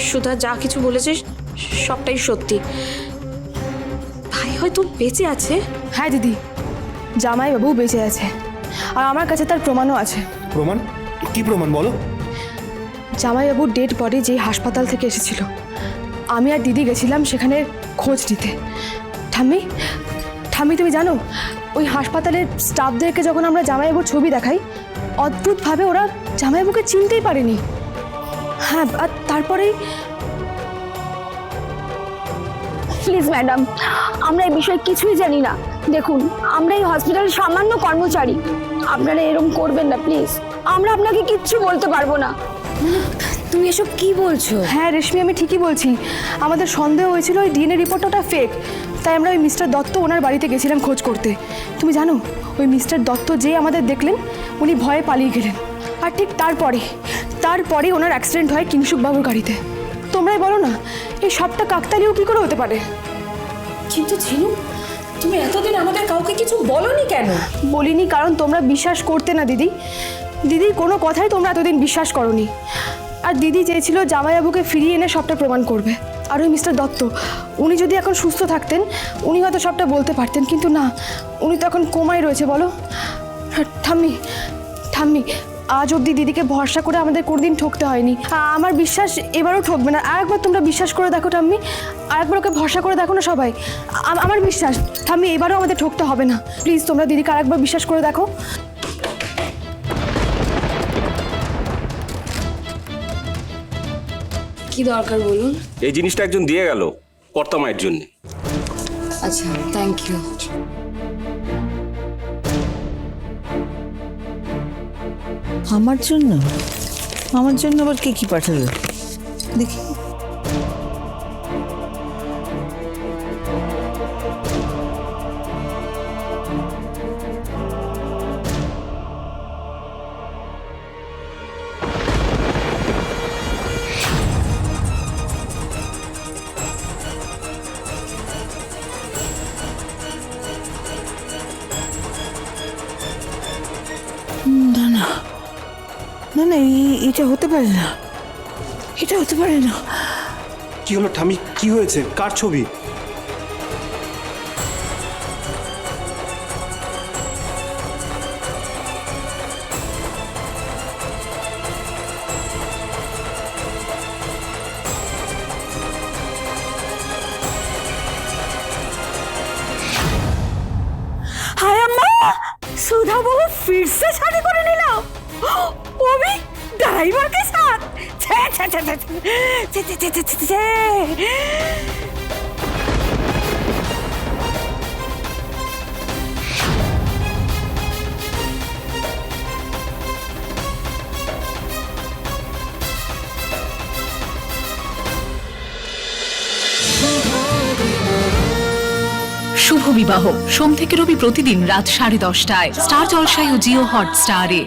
সুধা যা কিছু বলেছিস সবটাই সত্যি। ভাই হয়তো বেঁচে আছে। হ্যাঁ দিদি, জামাইবাবু বেঁচে আছে, আর আমার কাছে তার প্রমাণও আছে। প্রমাণ? কি প্রমাণ বলো? জামাইবাবুর ডেড বডি যেই হাসপাতাল থেকে এসেছিল, আমি আর দিদি গেছিলাম সেখানে খোঁজ নিতে। ঠাম্মি, ঠাম্মি তুমি জানো, ওই হাসপাতালের স্টাফদেরকে যখন আমরা জামাইবাবুর ছবি দেখাই, অদ্ভুতভাবে ওরা জামাইবাবুকে চিনতেই পারেনি। হ্যাঁ, আর তারপরেই প্লিজ ম্যাডাম, আমরা এই বিষয়ে কিছুই জানি না। দেখুন, আমরা এই হসপিটালের সামান্য কর্মচারী, আপনারা এরকম করবেন না প্লিজ। আমরা আপনাকে কিচ্ছু বলতে পারবো না। তুমি এসব কি বলছো? হ্যাঁ রেশমি, আমি ঠিকই বলছি। আমাদের সন্দেহ হয়েছিল ওই ডিএনএ রিপোর্টটা ওটা ফেক, তাই আমরা ওই মিস্টার দত্ত ওনার বাড়িতে গেছিলাম খোঁজ করতে। তুমি জানো, ওই মিস্টার দত্ত যে আমাদের দেখলেন, উনি ভয়ে পালিয়ে গেলেন। আর ঠিক তারপরে ওনার অ্যাক্সিডেন্ট হয় কিংসুকবাবুর গাড়িতে। তোমরাই বলো না, এই সবটা কাকতালীয় কী করে হতে পারে? কিন্তু ঝিনু, তুমি এতদিন আমাদের কাউকে কিছু বলনি কেন? বলিনি কারণ তোমরা বিশ্বাস করতে না দিদি। দিদির কোনো কথাই তোমরা এতদিন বিশ্বাস করনি। আর দিদি চেয়েছিল জামাইবাবুকে ফিরিয়ে এনে সবটা প্রমাণ করবে। আর ওই মিস্টার দত্ত, উনি যদি এখন সুস্থ থাকতেন, উনি হয়তো সবটা বলতে পারতেন, কিন্তু না, উনি তো এখন কোমায় রয়েছে। বলো ঠাম্মি, আজ অবধি দিদিকে ভরসা করে আমাদের কোনোদিন ঠকতে হয়নি। আমার বিশ্বাস এবারও ঠকবে না। আরেকবার তোমরা বিশ্বাস করে দেখো ঠাম্মি, আরেকবার ওকে ভরসা করে দেখো না সবাই। আমার বিশ্বাস ঠাম্মি, এবারও আমাদের ঠকতে হবে না। প্লিজ তোমরা দিদিকে আরেকবার বিশ্বাস করে দেখো। কি দরকার বলুন? এই জিনিসটা একজন দিয়ে গেল কর্তা মায়ের জন্য। আচ্ছা, থ্যাংক ইউ। আমার জন্য? আমার জন্য আবার কে কি পাঠালো দেখি। না না না না, এটা হতে পারে না, এটা হতে পারে না। কি হলো ঠামি? কি হয়েছে? কার ছবি? हाय अम्मा, सुधा बहू फिर से शादी कर नीला, वो भी ड्राइवर के साथ। छे छे छे छे छे छे छे छे छे। শুভ বিবাহ সোম থেকে রবি প্রতিদিন রাত 10:30টায় স্টার জলসায় ও জিও হটস্টারে।